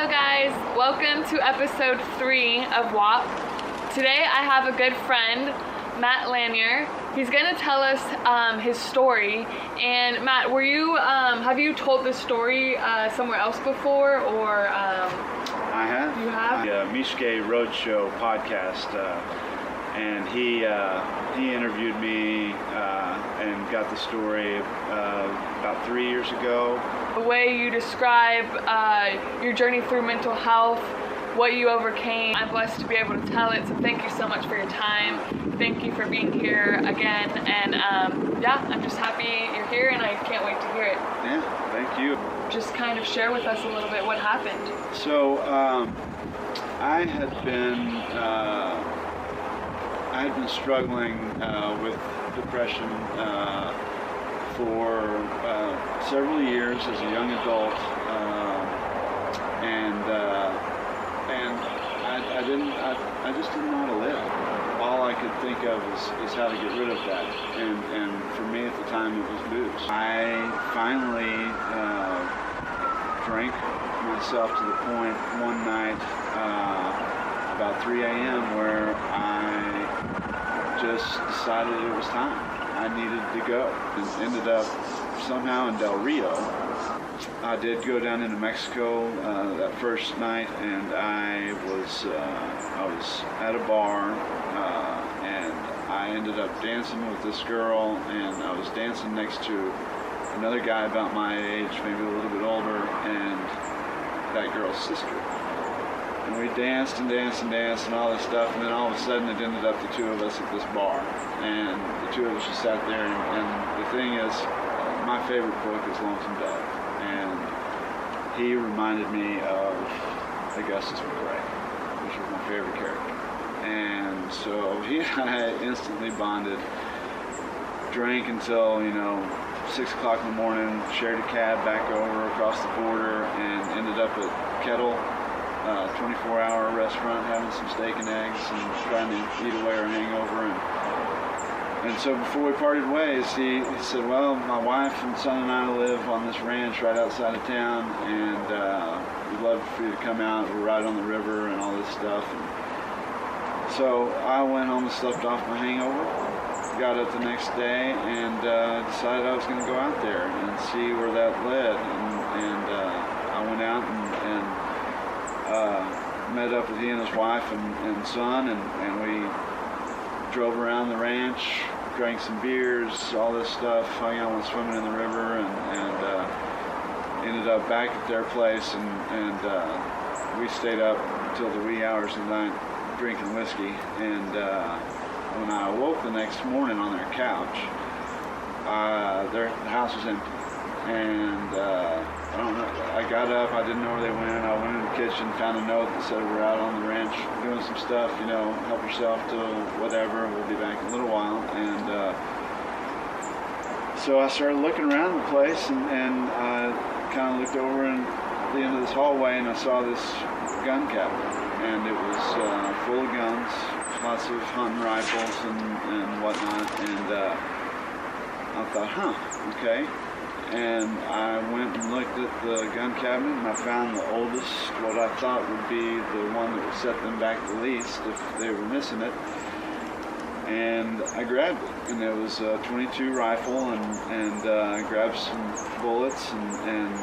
Hello guys, welcome to episode 3 of WAP. Today I have a good friend, Matt Lanier. He's going to tell us his story. And Matt, have you told this story somewhere else before, or? I have. You have? The Mishke Roadshow podcast, and he interviewed me and got the story about 3 years ago. The way you describe your journey through mental health, what you overcame, I'm blessed to be able to tell it, so thank you so much for your time. Thank you for being here again, and I'm just happy you're here, and I can't wait to hear it. Yeah, thank you. Just kind of share with us a little bit what happened. So I had been struggling with depression for several years as a young adult, and I just didn't know how to live. All I could think of is how to get rid of that, and for me at the time it was booze. I finally drank myself to the point one night about 3 a.m. where I just decided it was time. I needed to go. And ended up somehow in Del Rio. I did go down into Mexico that first night, and I was at a bar, and I ended up dancing with this girl, and I was dancing next to another guy about my age, maybe a little bit older, and that girl's sister. And we danced and danced and danced and all this stuff, and then all of a sudden it ended up the two of us at this bar. And the two of us just sat there, and the thing is, my favorite book is Lonesome Dove. And he reminded me of Augustus McCrae, which was my favorite character. And so he and I instantly bonded, drank until, 6 o'clock in the morning, shared a cab back over across the border, and ended up at Kettle, 24-hour restaurant, having some steak and eggs and trying to eat away our hangover. And so before we parted ways, he said, well, my wife and son and I live on this ranch right outside of town, and we'd love for you to come out. We're right on the river and all this stuff. And so I went home and slept off my hangover, got up the next day, and decided I was going to go out there and see where that led. And I went out and met up with he and his wife and son, and we drove around the ranch, drank some beers, all this stuff, hung out, went swimming in the river, and ended up back at their place, and we stayed up until the wee hours of the night drinking whiskey. And when I awoke the next morning on their couch, the house was empty. And I don't know, I got up, I didn't know where they went. I went in the kitchen, found a note that said we're out on the ranch doing some stuff, help yourself to whatever, we'll be back in a little while. And so I started looking around the place, and I kind of looked over at the end of this hallway, and I saw this gun cabinet, and it was full of guns, lots of hunting rifles and whatnot. And I thought, okay. And I went and looked at the gun cabinet, and I found the oldest, what I thought would be the one that would set them back the least if they were missing it. And I grabbed it, and it was a .22 rifle, and I grabbed some bullets and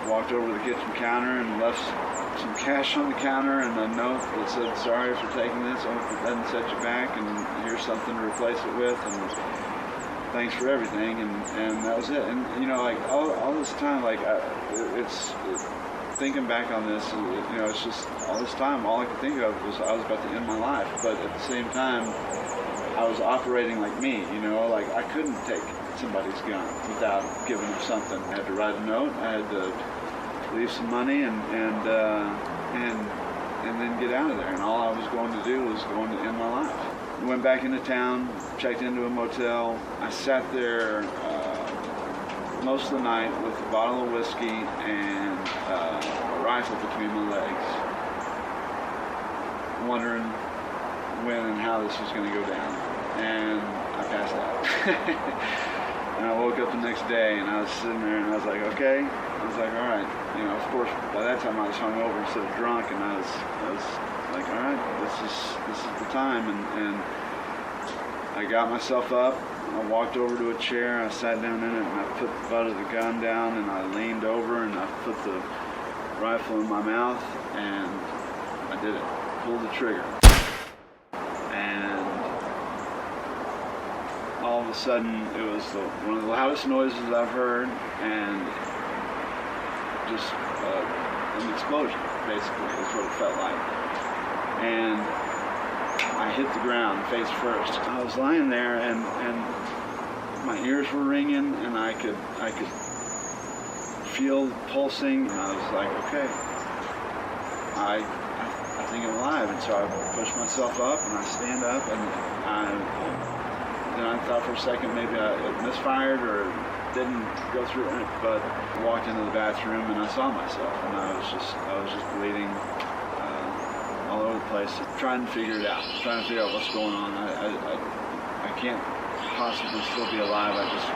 walked over to the kitchen counter and left some cash on the counter and a note that said, sorry for taking this, I hope it doesn't set you back, and here's something to replace it with, and thanks for everything. And that was it. And all this time, it's thinking back on this, it's just all this time, all I could think of was I was about to end my life. But at the same time, I was operating like me, I couldn't take somebody's gun without giving them something. I had to write a note, I had to leave some money and then get out of there. And all I was going to do was going to end my life. Went back into town, checked into a motel. I sat there most of the night with a bottle of whiskey and a rifle between my legs, wondering when and how this was going to go down. And I passed out. And I woke up the next day, and I was sitting there, and I was like, okay. I was like, all right. Of course, by that time I was hungover instead of drunk, and I was like, all right, this is the time. And I got myself up. I walked over to a chair. I sat down in it, and I put the butt of the gun down, and I leaned over, and I put the rifle in my mouth, and I did it. Pulled the trigger. And all of a sudden, it was one of the loudest noises I've heard, and just an explosion, basically, is what it felt like. And I hit the ground face first. I was lying there, and my ears were ringing, and I could feel pulsing, and I was like, okay, I think I'm alive. And so I pushed myself up, and I stand up, and I thought for a second maybe it misfired or didn't go through it, but I walked into the bathroom, and I saw myself, and I was just bleeding all over the place, trying to figure it out, trying to figure out what's going on. I can't possibly still be alive. I just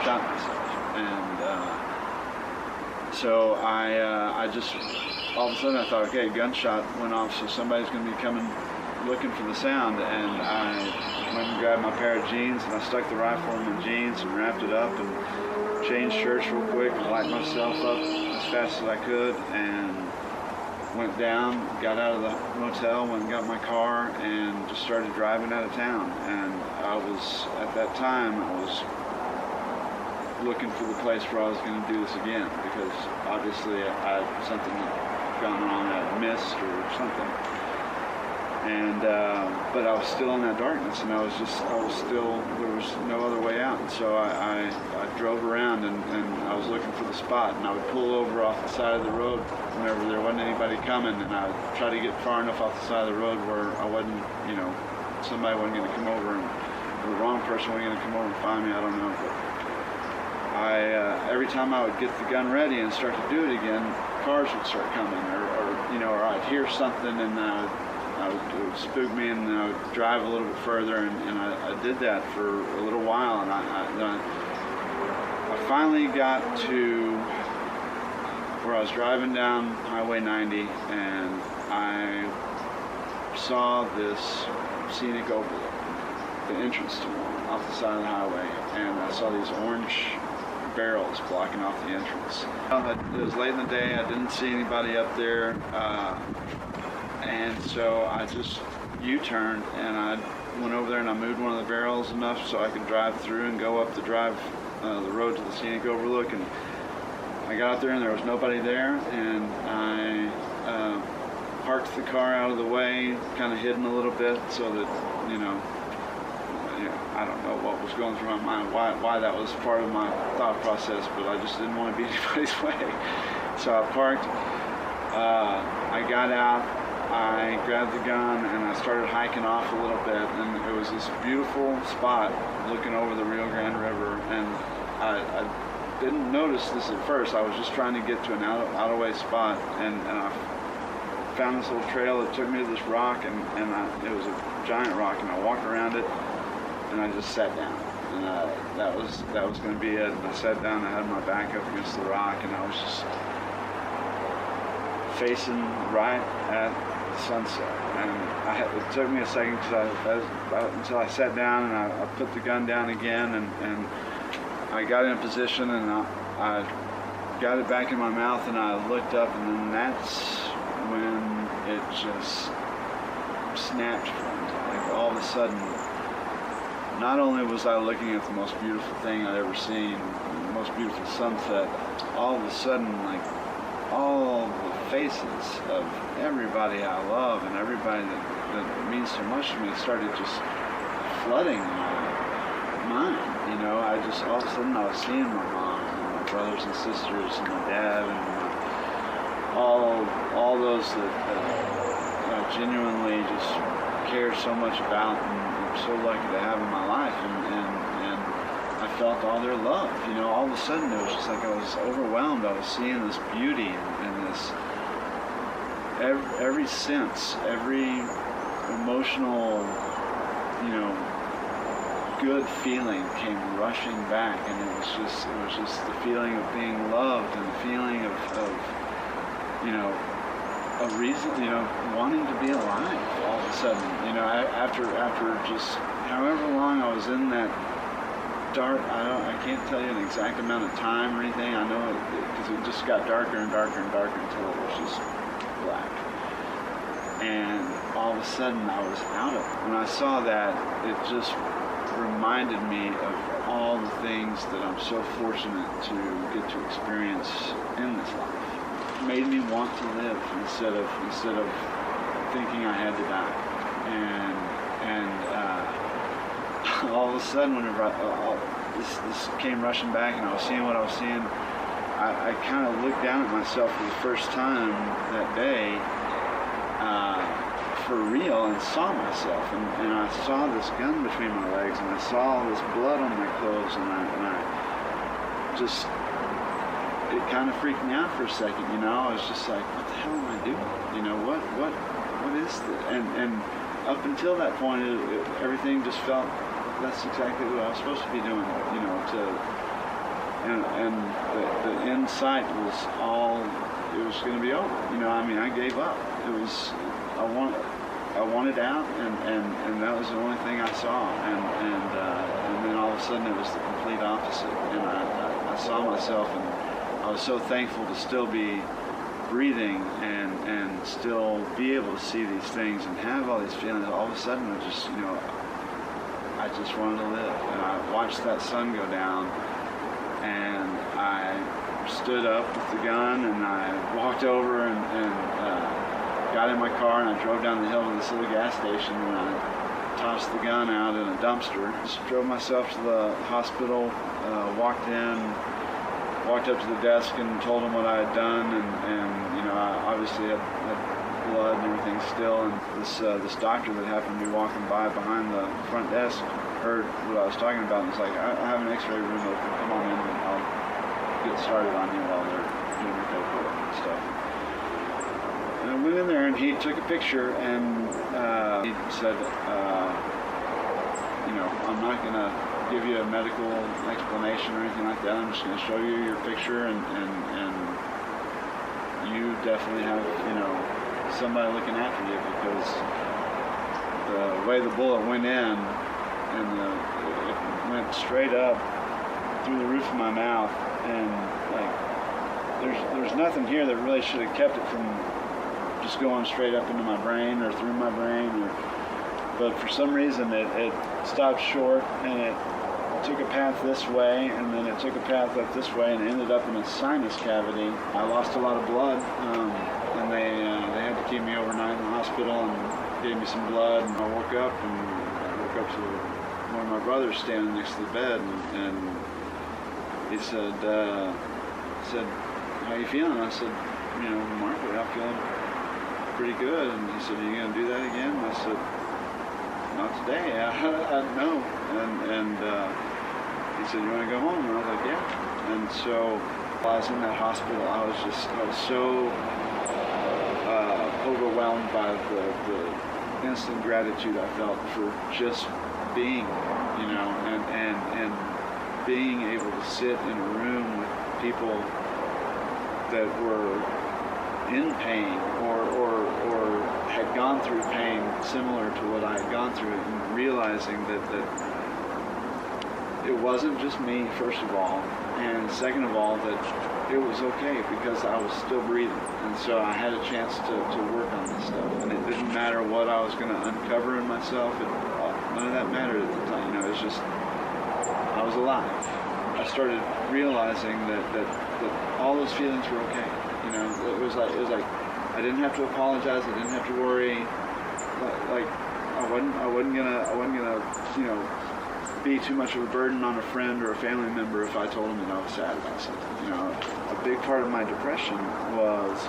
shot myself, and so I just all of a sudden I thought, okay, gunshot went off, so somebody's going to be coming looking for the sound, and I went and grabbed my pair of jeans, and I stuck the rifle in my jeans and wrapped it up and changed shirts real quick and lightened myself up as fast as I could, and went down, got out of the motel, went and got my car, and just started driving out of town. And at that time, I was looking for the place where I was going to do this again, because obviously I had something gone wrong, I had missed or something. And but I was still in that darkness, and there was no other way out. And so I drove around, and I was looking for the spot, and I would pull over off the side of the road whenever there wasn't anybody coming, and I would try to get far enough off the side of the road where I wasn't, somebody wasn't going to come over, and the wrong person wasn't going to come over and find me. I don't know, but every time I would get the gun ready and start to do it again, cars would start coming, or I'd hear something, and it would spook me, and then I would drive a little bit further, and I did that for a little while, and I finally got to where I was driving down Highway 90, and I saw this scenic overlook, the entrance to one, off the side of the highway, and I saw these orange barrels blocking off the entrance. It was late in the day, I didn't see anybody up there, and so I just U-turned, and I went over there and I moved one of the barrels enough so I could drive through and go up the road to the scenic overlook. And I got out there, and there was nobody there, and I parked the car out of the way, kind of hidden a little bit, so that I don't know what was going through my mind, why that was part of my thought process, but I just didn't want to be anybody's way. So I parked, I got out, I grabbed the gun, and I started hiking off a little bit, and it was this beautiful spot looking over the Rio Grande River, and I didn't notice this at first. I was just trying to get to an out-of-way spot, and I found this little trail that took me to this rock, and it was a giant rock, and I walked around it, and I just sat down, and that was going to be it. And I sat down, I had my back up against the rock, and I was just facing right at sunset, and it took me a second until I sat down, and I put the gun down again, and I got in a position, and I got it back in my mouth, and I looked up, and then that's when it just snapped from me. Like, all of a sudden, not only was I looking at the most beautiful thing I'd ever seen, the most beautiful sunset, all of a sudden, like, all the faces of everybody I love and everybody that means so much to me started just flooding my mind. I just, all of a sudden, I was seeing my mom and my brothers and sisters and my dad and all those that I genuinely just care so much about, and I'm so lucky to have in my life, and I felt all their love. All of a sudden, it was just like I was overwhelmed. I was seeing this beauty and this, every sense, every emotional, good feeling came rushing back, and it was just the feeling of being loved and the feeling of a reason, wanting to be alive all of a sudden. After just however long I was in that dark, I can't tell you an exact amount of time or anything. I know it because it just got darker and darker and darker until it was just black. And all of a sudden I was out of it. When I saw that, it just reminded me of all the things that I'm so fortunate to get to experience in this life. It made me want to live instead of thinking I had to die. And all of a sudden, whenever this came rushing back and I was seeing what I was seeing, I kind of looked down at myself for the first time that day, for real, and saw myself, and I saw this gun between my legs, and I saw all this blood on my clothes, and I just, it kind of freaked me out for a second. I was just like, what the hell am I doing? What is this? And up until that point, everything just felt that's exactly what I was supposed to be doing. And the end sight was all, it was going to be over. I gave up. It was, I wanted out, and that was the only thing I saw. And then all of a sudden it was the complete opposite. And I saw myself, and I was so thankful to still be breathing and still be able to see these things and have all these feelings. All of a sudden I just wanted to live. And I watched that sun go down, and I stood up with the gun, and I walked over and got in my car, and I drove down the hill to this little gas station, and I tossed the gun out in a dumpster. Just drove myself to the hospital, walked up to the desk and told them what I had done, and I obviously had blood and everything still, and this doctor that happened to be walking by behind the front desk heard what I was talking about and was like, I have an x-ray room open, come on in and I'll get started on you while they're doing your paperwork and stuff. And I went in there, and he took a picture, and he said, I'm not going to give you a medical explanation or anything like that. I'm just going to show you your picture, and you definitely have, somebody looking after you, because the way the bullet went in, and it went straight up through the roof of my mouth, and there's nothing here that really should have kept it from just going straight up into my brain or through my brain, but for some reason it stopped short, and it took a path this way, and then it took a path up this way, and ended up in a sinus cavity. I lost a lot of blood, and they had to keep me overnight in the hospital and gave me some blood, and I woke up to one of my brothers standing next to the bed, and he said, how you feeling? I said, remarkably, I'm feeling pretty good. And he said, are you going to do that again? And I said, not today. No. And he said, you want to go home? And I was like, yeah. And so while I was in that hospital, I was so overwhelmed by the instant gratitude I felt for just being, and being able to sit in a room with people that were in pain or had gone through pain similar to what I had gone through, and realizing that it wasn't just me, first of all, and second of all, that it was okay because I was still breathing, and so I had a chance to work on this stuff, and it didn't matter what I was going to uncover in myself. None of that mattered at the time. It was just, I was alive. I started realizing that all those feelings were okay. It was like I didn't have to apologize. I didn't have to worry. Like I wasn't gonna be too much of a burden on a friend or a family member if I told them that I was sad about something. A big part of my depression was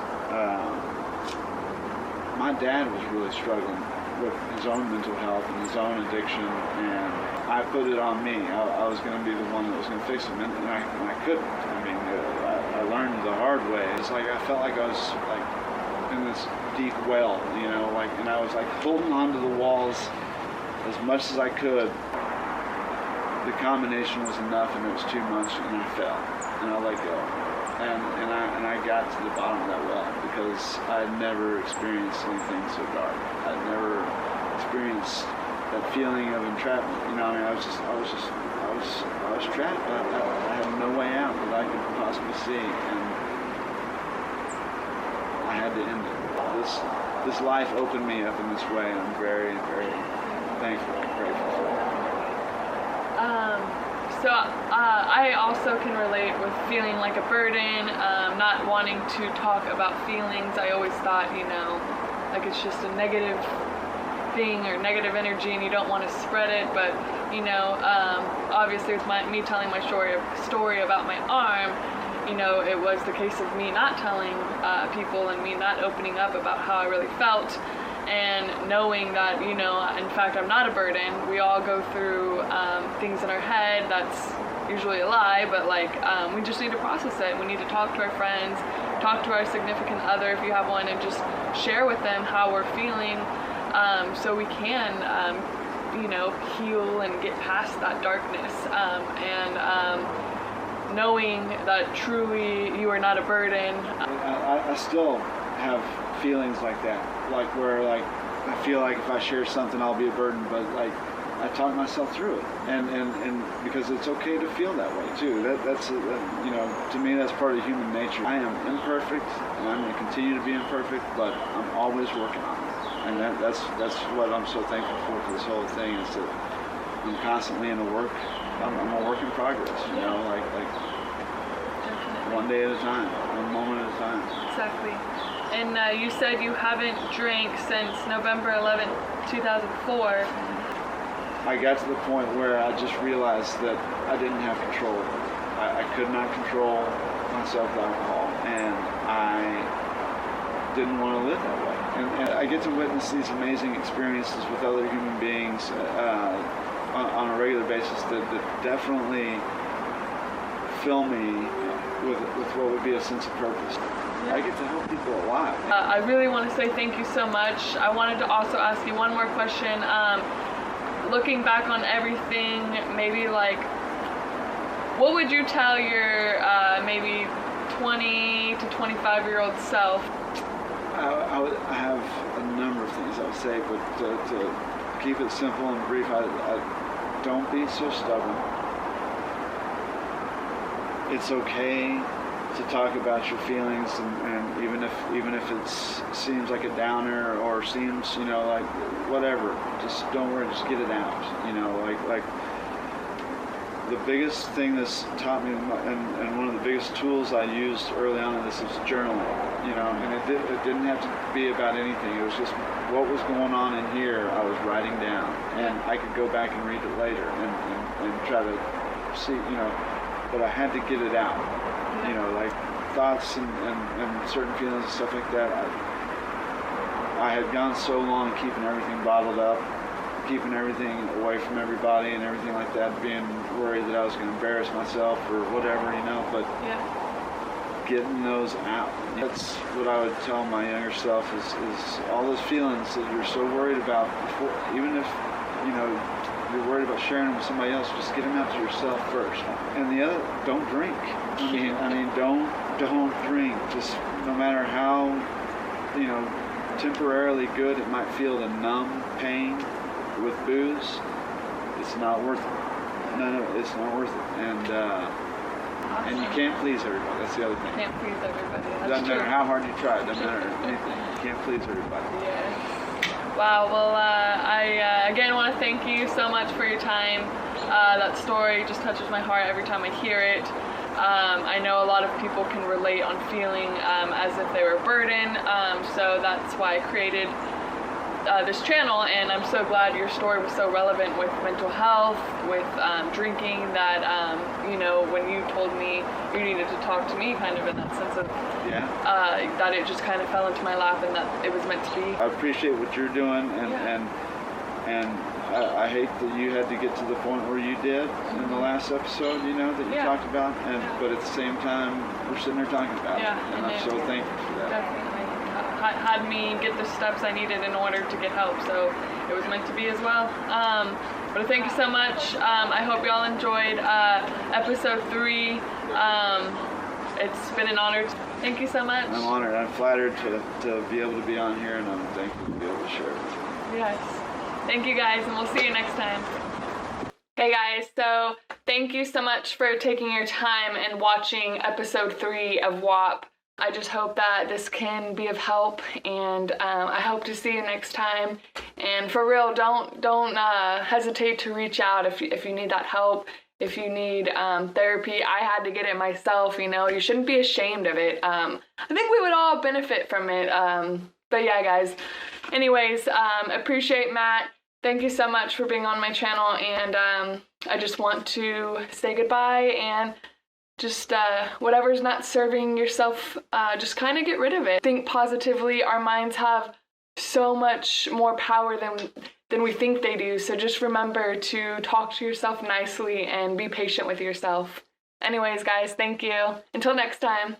my dad was really struggling with his own mental health and his own addiction, and I put it on me. I was going to be the one that was going to fix him, and I couldn't. I learned the hard way. It's like I felt like I was like in this deep well, and I was like holding onto the walls as much as I could. the combination was enough, and it was too much, and I fell, and I let go. And I got to the bottom of that well because I'd never experienced anything so dark. I'd never experienced that feeling of entrapment. You know, I mean, I was trapped. I had no way out that I could possibly see, and I had to end it. This life opened me up in this way, and I'm very, very thankful and grateful for it. So I also can relate with feeling like a burden, not wanting to talk about feelings. I always thought, you know, like it's just a negative thing or negative energy and you don't want to spread it. But, you know, obviously with me telling my story about my arm, you know, it was the case of me not telling people and me not opening up about how I really felt. And knowing that, you know, in fact, I'm not a burden. We all go through things in our head. That's usually a lie, but like we just need to process it. We need to talk to our friends, talk to our significant other if you have one, and just share with them how we're feeling, so we can, you know, heal and get past that darkness. Knowing that truly you are not a burden. I still have feelings like that, like where like I feel like if I share something I'll be a burden, but like I talk myself through it, and because it's okay to feel that way too. That's you know, to me that's part of human nature. I am imperfect, and I'm going to continue to be imperfect, but I'm always working on it, and that's what I'm so thankful for this whole thing, is that I'm constantly in a work. I'm a work in progress, you know, like one day at a time, one moment at a time. Exactly. And you said you haven't drank since November 11th, 2004. I got to the point where I just realized that I didn't have control. I could not control myself with alcohol, and I didn't want to live that way. And I get to witness these amazing experiences with other human beings on a regular basis that definitely fill me with what would be a sense of purpose. I get to help people a lot. I really want to say thank you so much. I wanted to also ask you one more question. Looking back on everything, maybe like, what would you tell your maybe 20 to 25-year-old self? I have a number of things I would say, but to keep it simple and brief, I don't be so stubborn. It's okay to talk about your feelings, and even if it seems like a downer or seems, you know, like whatever, just don't worry, just get it out. You know, like the biggest thing that's taught me, and one of the biggest tools I used early on in this is journaling. You know, and it didn't have to be about anything. It was just what was going on in here. I was writing down, and I could go back and read it later and try to see, you know, but I had to get it out. You know, like thoughts and certain feelings and stuff like that. I had gone so long keeping everything bottled up, keeping everything away from everybody and everything like that, being worried that I was going to embarrass myself or whatever, you know, but getting those out. That's what I would tell my younger self is all those feelings that you're so worried about before, even if, you know, you're worried about sharing them with somebody else, just get them out to yourself first. And the other, don't drink. I mean, don't drink. Just no matter how, you know, temporarily good it might feel to numb pain with booze, it's not worth it. No, it's not worth it. And you can't please everybody. That's the other thing. Can't please everybody. That's doesn't true. matter how hard you try. It doesn't matter anything. You can't please everybody. Yeah. Wow, well, I again want to thank you so much for your time. That story just touches my heart every time I hear it. I know a lot of people can relate on feeling as if they were a burden, so that's why I created this channel, and I'm so glad your story was so relevant with mental health, with drinking, that you know, when you told me you needed to talk to me, kind of in that sense of that it just kind of fell into my lap and that it was meant to be. I appreciate what you're doing, and I hate that you had to get to the point where you did in the last episode, you know, that you talked about, but at the same time we're sitting there talking about it, and I'm so thankful for that. Definitely. Had me get the steps I needed in order to get help, so it was meant to be as well. But thank you so much. I hope y'all enjoyed episode 3. It's been an honor. Thank you so much. I'm honored. I'm flattered to be able to be on here, and I'm thankful to be able to share it with you. Yes. Thank you guys, and we'll see you next time. Hey guys, so thank you so much for taking your time and watching episode 3 of WAP. I just hope that this can be of help, and I hope to see you next time. And for real, don't hesitate to reach out if you need that help. If you need therapy, I had to get it myself, you know. You shouldn't be ashamed of it. I think we would all benefit from it. But yeah, guys. Anyways, appreciate Matt. Thank you so much for being on my channel, and I just want to say goodbye, and just whatever's not serving yourself, just kind of get rid of it. Think positively. Our minds have so much more power than we think they do. So just remember to talk to yourself nicely and be patient with yourself. Anyways, guys, thank you. Until next time.